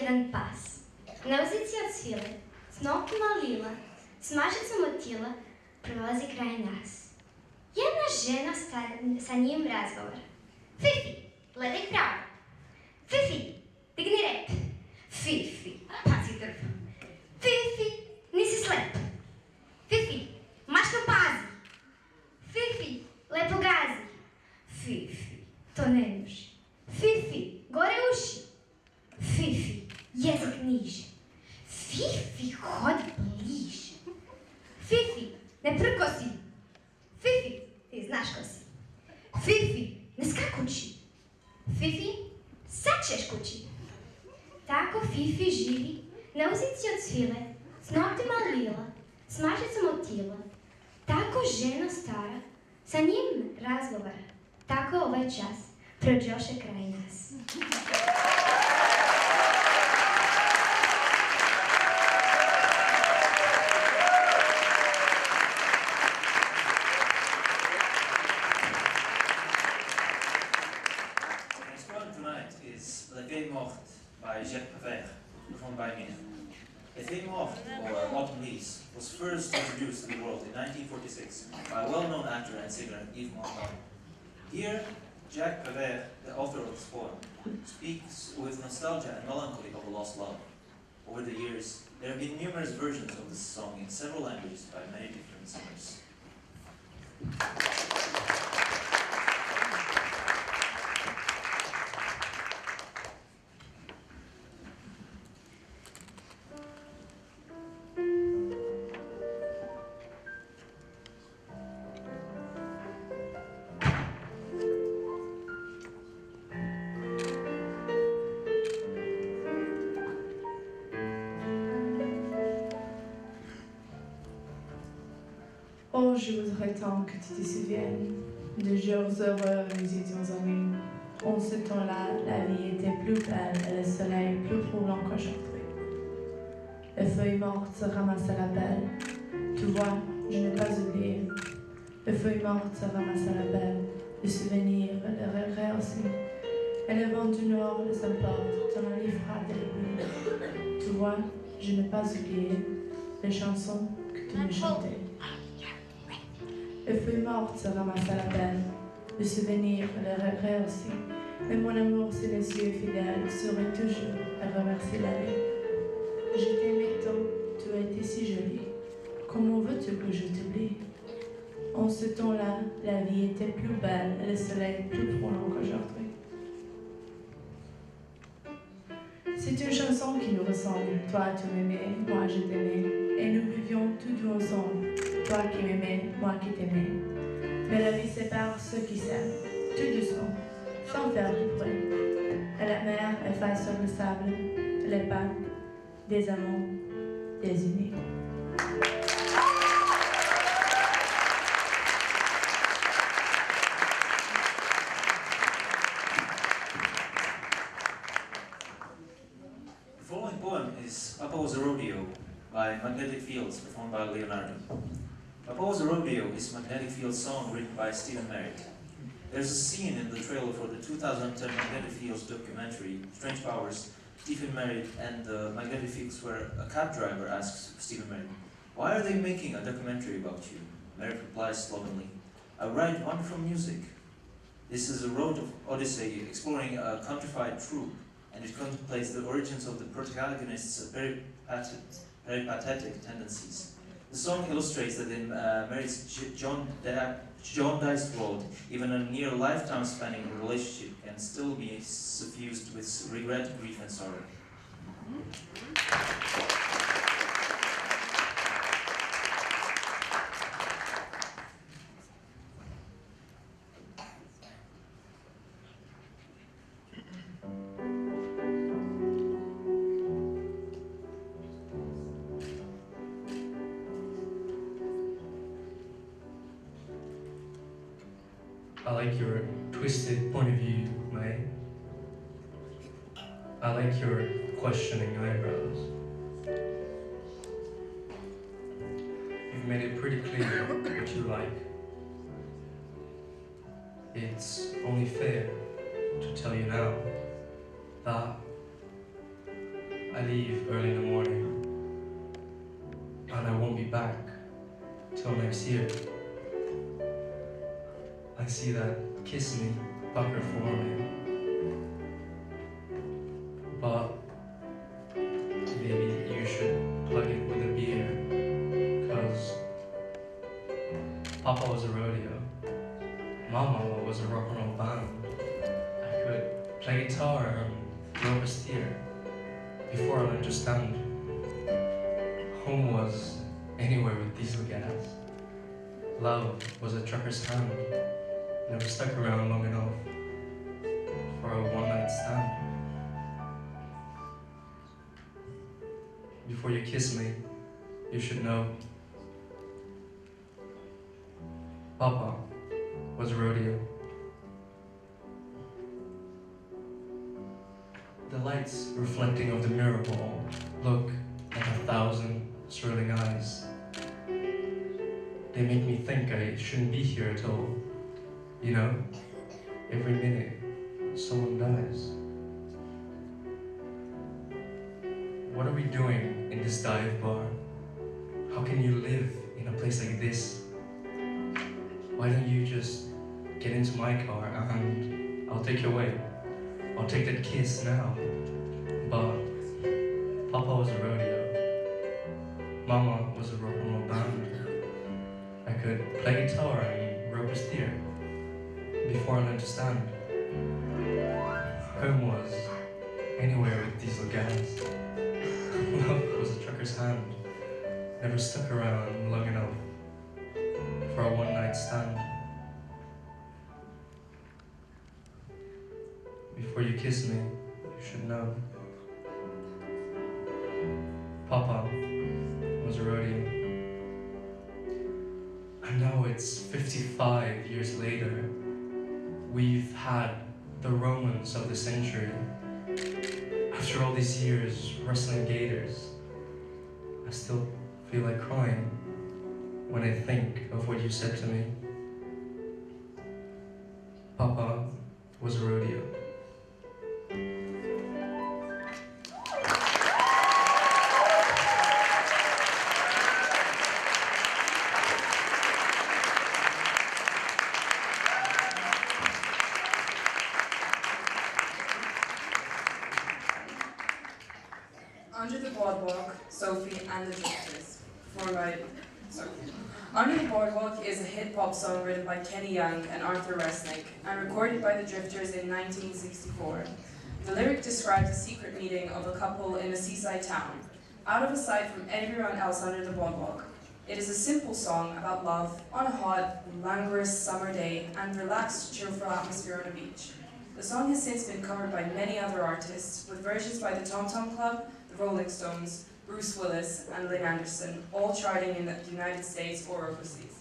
jedan pas. Na uzici od svile, s noktima lila, s mačicom od tila, prolazi kraj nas. Jedna žena sa njim razgovara. Fifi, gledaj pravo. Fifi, digni rep. Fifi, pazi drvo. Fifi, nisi slep. Fifi, mašno pazi. Fifi, lepo gazi. Fifi, to ne nuži. Fifi, gore uši. Fifi, jezik niže. Fifi, hodi bliže. Fifi, ne prkosi. Fifi, ti znaš ko si. Fifi, ne skakući. Fifi, sad ćeš kući. Tako Fifi živi na uzici od svile, s noktima lila, s mačicom od tila. Tako žena stara sa njim razgovara. Tako ovaj čas prođoše kraj nas. By Jacques Prévert, performed by me. A Fée Morte, or Autumn Leaves, was first introduced to the world in 1946 by a well-known actor and singer Yves Montand. Here, Jacques Prévert, the author of this poem, speaks with nostalgia and melancholy of a lost love. Over the years, there have been numerous versions of this song in several languages by many different singers. Oh, je voudrais tant que tu te souviennes de jours heureux, nous étions amis. En ce temps-là, la vie était plus belle et le soleil plus roulant qu'aujourd'hui. Les feuilles mortes se ramassent à la belle. Tu vois, je n'ai pas oublié. Les feuilles mortes se ramassent à la belle. Le souvenir, le regret aussi. Et le vent du nord les emporte dans la livrade et le bruit. Tu vois, je n'ai pas oublié les chansons que tu me chantais. Les feuilles mortes se ramassent à la belle, le souvenir, le regret aussi. Mais mon amour silencieux et fidèle serait toujours à remercier la vie. Je t'aimais tant, tu as été si jolie. Comment veux-tu que je t'oublie? En ce temps-là, la vie était plus belle et le soleil plus brûlant qu'aujourd'hui. C'est une chanson qui nous ressemble. Toi, tu m'aimais, moi, je t'aimais. Et nous vivions tous deux ensemble. Toi qui m'aimais, moi qui t'aimais. Mais la vie sépare ceux qui s'aiment, tout doucement, sans faire du bruit. Et la mer efface sur le sable les pas des amants désunis. The following poem is Papa's Rodeo by Magnetic Fields, performed by Leonardo. Papa's Rodeo is Magnetic Fields' song written by Stephen Merritt. There's a scene in the trailer for the 2010 Magnetic Fields documentary, Strange Powers, Stephen Merritt and the Magnetic Fields, where a cab driver asks Stephen Merritt, "Why are they making a documentary about you?" Merritt replies slovenly, "I write wonderful music." This is a road of Odyssey exploring a countrified troupe, and it contemplates the origins of the protagonist's peripatetic tendencies. The song illustrates that in Merritt's jaundiced world, even a near lifetime-spanning relationship can still be suffused with regret, grief, and sorrow. I like your twisted point of view, May. I like your questioning eyebrows. You've made it pretty clear what you like. It's only fair to tell you now that I leave early in the morning, and I won't be back till next year. I see that kiss me pucker for me, but maybe you should plug it with a beer, cause Papa was a rodeo, Mama was a rock and roll band. I could play guitar and rope a steer before I learned to stand. Home was anywhere with diesel gas. Love was a trucker's hand. Never stuck around long enough for a one-night stand. Before you kiss me, you should know Papa was a rodeo. The lights reflecting of the mirror ball look like 1,000 swirling eyes. They make me think I shouldn't be here at all. You know, every minute someone dies. What are we doing in this dive bar? How can you live in a place like this? Why don't you just get into my car and I'll take you away. I'll take that kiss now. But Papa was a rodeo. Mama was a rock and roll band. I could play guitar and rope a steer before I learned to stand. Home was anywhere with diesel gas. Love was a trucker's hand. Never stuck around long enough for a one-night stand. Before you kiss me, you should know Papa was a rodeo. And now it's 55 years later. We've had the romance of the century. After all these years wrestling gators, I still feel like crying when I think of what you said to me. Papa was a rodeo. Under the Boardwalk, Sophie and the Drifters. Under the Boardwalk is a hit pop song written by Kenny Young and Arthur Resnick and recorded by the Drifters in 1964. The lyric describes a secret meeting of a couple in a seaside town, out of sight from everyone else under the Boardwalk. It is a simple song about love on a hot, languorous summer day and relaxed, cheerful atmosphere on a beach. The song has since been covered by many other artists, with versions by the Tom Tom Club, the Rolling Stones, Bruce Willis, and Lynn Anderson, all charting in the United States or overseas.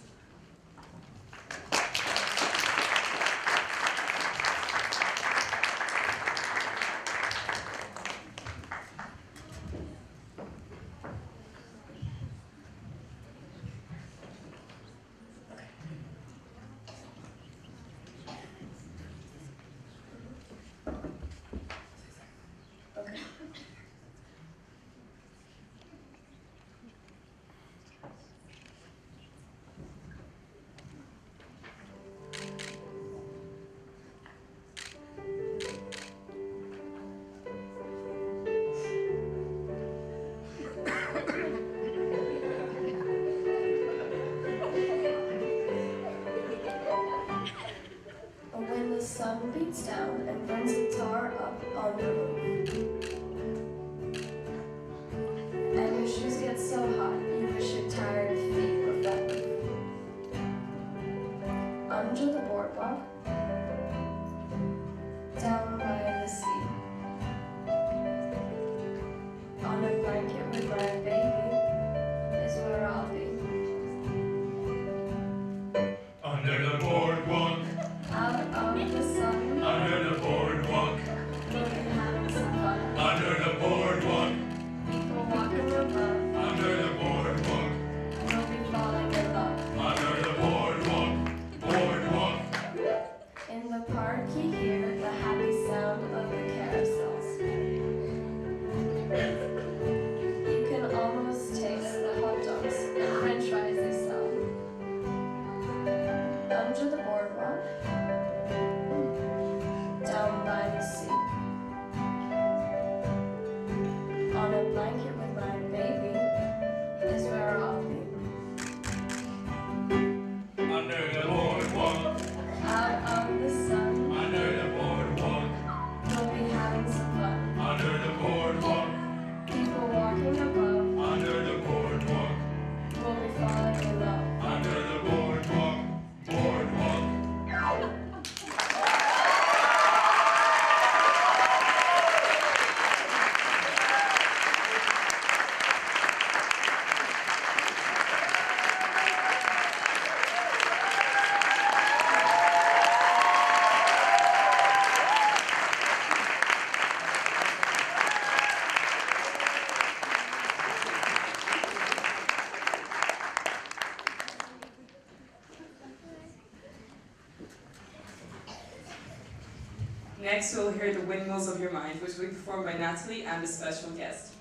Next, we'll hear The Windmills of Your Mind, which will be performed by Nathalie and a special guest.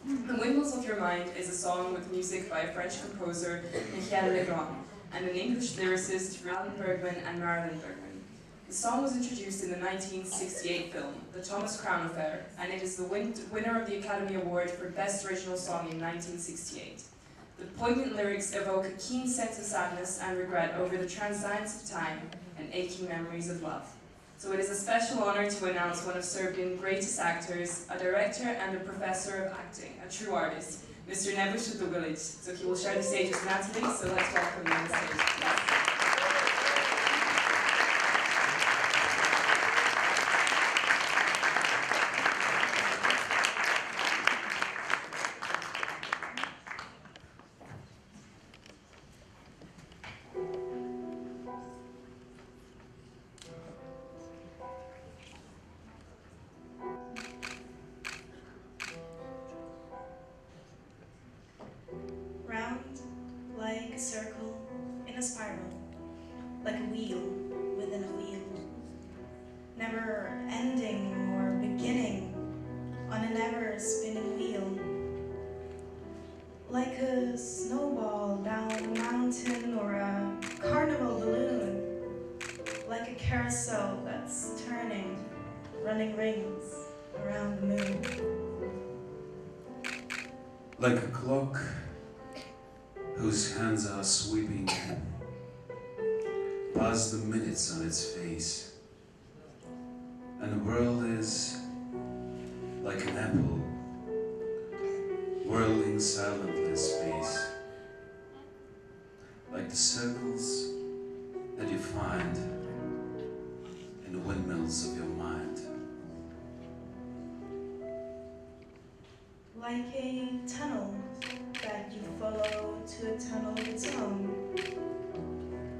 The Windmills of Your Mind is a song with music by a French composer, Michel Legrand, and an English lyricist, Alan Bergman and Marilyn Bergman. The song was introduced in the 1968 film, The Thomas Crown Affair, and it is the winner of the Academy Award for Best Original Song in 1968. The poignant lyrics evoke a keen sense of sadness and regret over the transience of time and aching memories of love. So it is a special honor to announce one of Serbian's greatest actors, a director and a professor of acting, a true artist, Mr. Nebojsa Dugalic. So he will share the stage with Nathalie, so let's welcome him on stage. Round, like a circle in a spiral, like a wheel within a wheel, never ending or beginning on a never spinning wheel, like a snowball down a mountain or a carnival balloon, like a carousel that's turning, running rings around the moon. Like a clock whose hands are sweeping past the minutes on its face, and the world is like an apple whirling silently in space, like the circles that you find in the windmills of your mind. Like a tunnel that you follow to a tunnel of its own,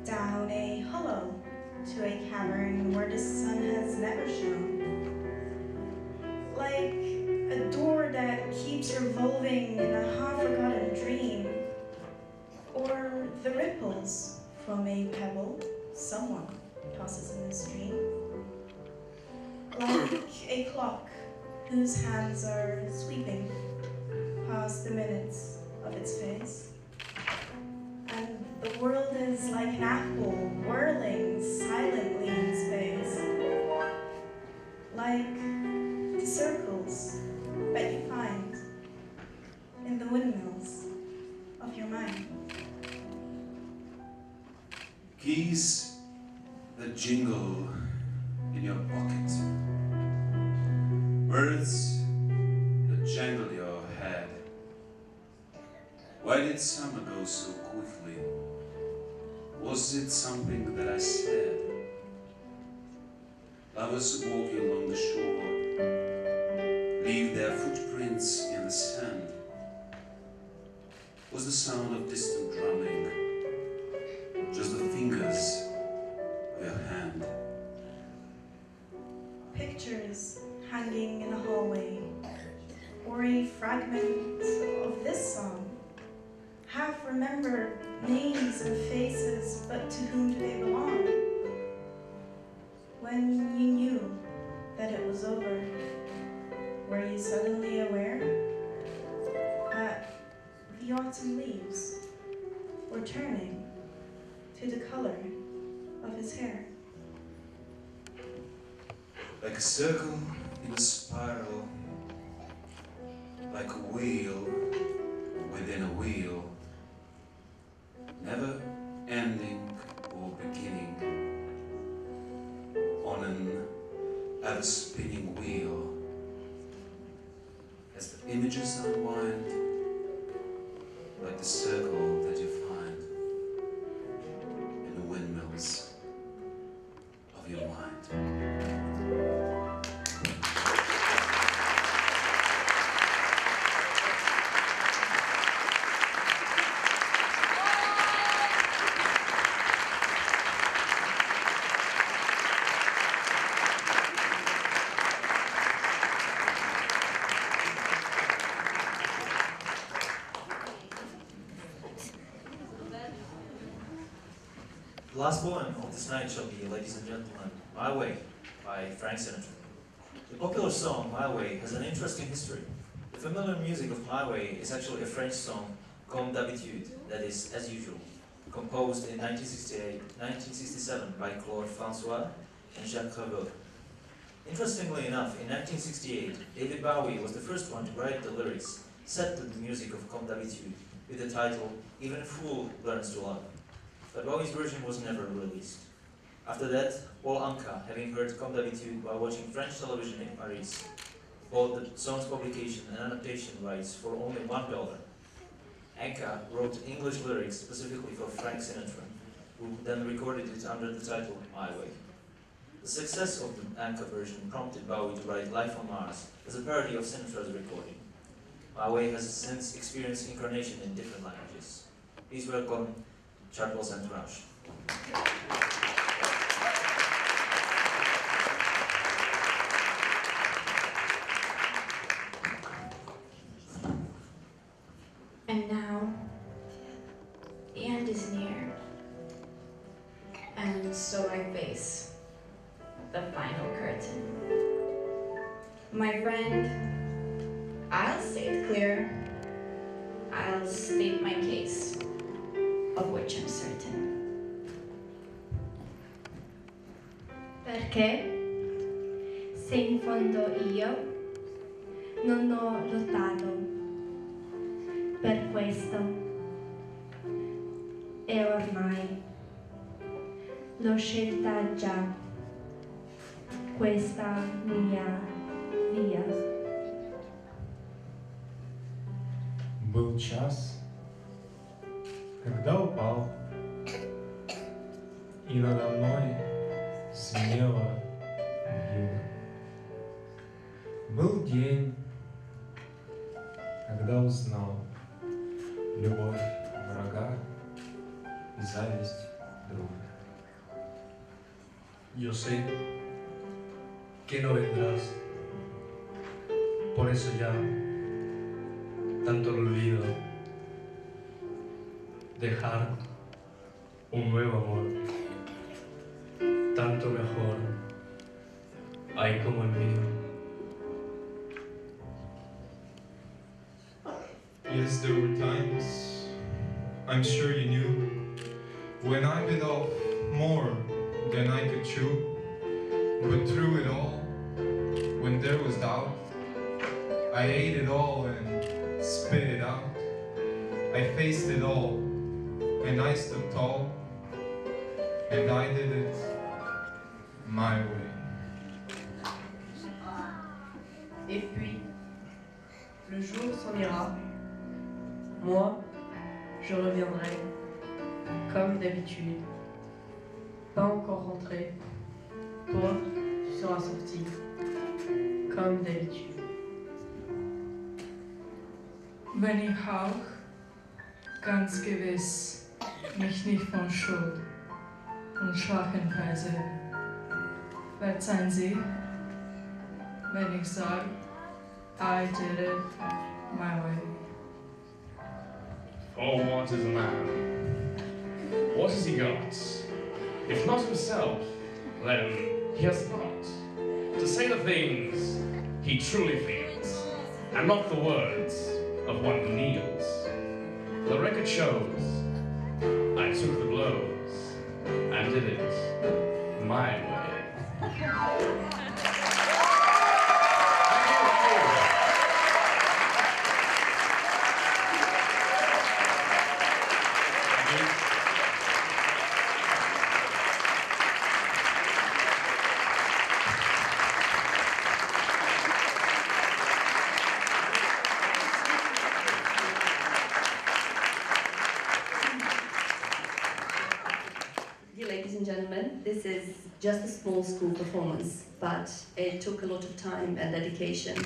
down a hollow to a cavern where the sun has never shone. Like a door that keeps revolving in a half-forgotten dream, or the ripples from a pebble someone tosses in a stream. Like a clock whose hands are sweeping past the minutes of its face. And the world is like an apple whirling silently in space. Like the circles that you find in the windmills of your mind. Keys that jingle in your pocket. Words that jangle your head. Why did summer go so quickly? Was it something that I said? Lovers walking along the shore leave their footprints in the sand. Was the sound of distant drumming just the fingers of your hand? Pictures hanging in a hallway, or a fragment of this song. Half remembered names and faces, but to whom do they belong? When you knew that it was over, were you suddenly aware that the autumn leaves were turning to the color of his hair? Like a circle in a spiral, like a wheel within a wheel, never ending or beginning on an ever-spinning wheel. As the images unwind, like the circle that you find in the windmills of your mind. The last poem of this night shall be, ladies and gentlemen, My Way by by Frank Sinatra. The popular song My Way has an interesting history. The familiar music of My Way is actually a French song, Comme d'habitude, that is, as usual, composed in 1967 by Claude François and Jacques Ravel. Interestingly enough, in 1968, David Bowie was the first one to write the lyrics set to the music of Comme d'habitude with the title Even a Fool Learns to Love. But Bowie's version was never released. After that, Paul Anka, having heard Comme d'habitude while watching French television in Paris, bought the song's publication and adaptation rights for only $1. Anka wrote English lyrics specifically for Frank Sinatra, who then recorded it under the title My Way. The success of the Anka version prompted Bowie to write Life on Mars as a parody of Sinatra's recording. My Way has since experienced incarnation in different languages. Please welcome Chartwell's entourage. And now, the end is near, and so I face the final curtain. My friend, I'll say it clear, I'll state my case, of which I'm certain. Perché se in fondo io non ho lottato per questo e ormai l'ho scelta già questa mia via. Был час, когда упал, и надо мной смело юг. Был день, когда узнал любовь врага и зависть друга. Yo sé que no vendrás, por eso ya tanto lo olvido. Dejar un nuevo amor, tanto mejor, hay como el mío. Yes, there were times, I'm sure you knew, when I bit off more than I could chew. But through it all, when there was doubt, I ate it all and spit it out. I faced it all, and I stood tall, and I did it my way. Et puis, le jour s'en ira. Moi, je reviendrai, comme d'habitude. Pas encore rentré. Toi, tu seras sorti, comme d'habitude. Wenn ich auch ganz gewiss mich nicht von Schuld und Schwachenheit sehe, verzeihen Sie, wenn ich sage, I did it my way. For what is a man? What has he got? If not himself, then he has not. To say the things he truly feels, and not the words of one who kneels. The record shows I took the blows and did it my way. Dear ladies and gentlemen, this is just a small school performance, but it took a lot of time and dedication,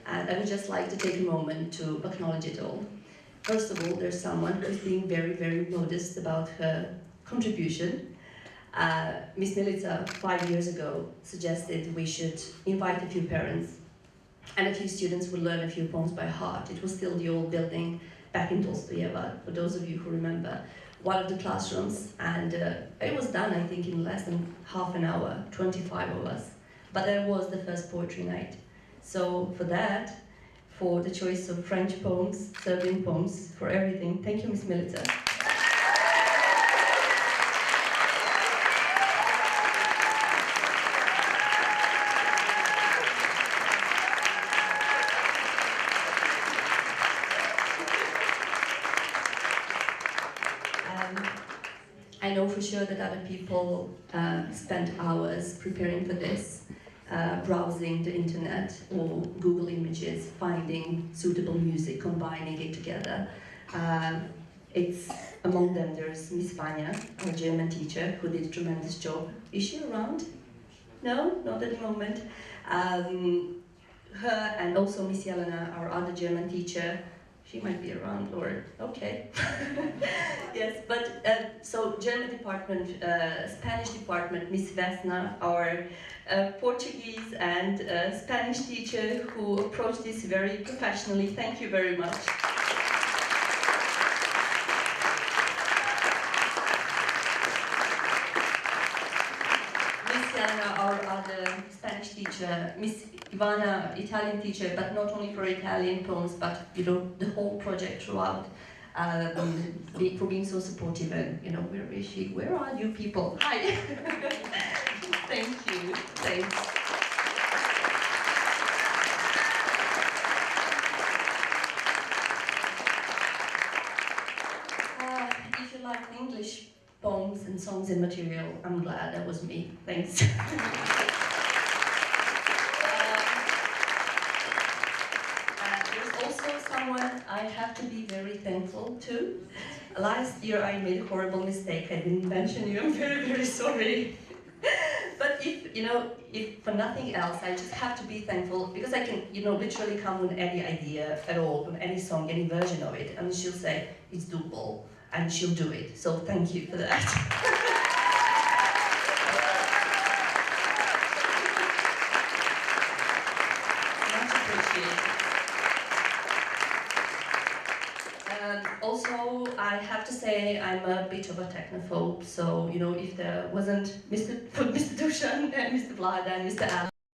and I would just like to take a moment to acknowledge it all. First of all, there's someone who's being very, very modest about her contribution. Miss Milica, 5 years ago, suggested we should invite a few parents, and a few students would learn a few poems by heart. It was still the old building back in Tolstoyeva, for those of you who remember, one of the classrooms, and it was done, I think, in less than half an hour, 25 of us. but that was the first poetry night. So for that, for the choice of French poems, Serbian poems, for everything, thank you, Miss Milica. I know for sure that other people spent hours preparing for this, browsing the internet or Google images, finding suitable music, combining it together. It's among them there's Miss Vanya, our German teacher, who did a tremendous job. Is she around? No, not at the moment. Her and also Miss Jelena, our other German teacher. She might be around, or okay. Yes, but so German department, Spanish department, Miss Vesna, our Portuguese and Spanish teacher who approached this very professionally. Thank you very much. Miss Jelena, our other Spanish teacher, Miss Ivana, Italian teacher, but not only for Italian poems, but you know the whole project throughout, for being so supportive. And you know, where is she? Where are you people? Hi. Thank you. Thanks. If you like English poems and songs and material, I'm glad that was me. Thanks. I have to be very thankful to. Last year I made a horrible mistake. I didn't mention you. I'm very, very sorry. But if for nothing else, I just have to be thankful because I can, literally come with any idea at all, with any song, any version of it, and she'll say it's doable, and she'll do it. So thank you for that. Also, I have to say I'm a bit of a technophobe, so if there wasn't Mr. Dusan and Mr. Vlad and Mr. Al,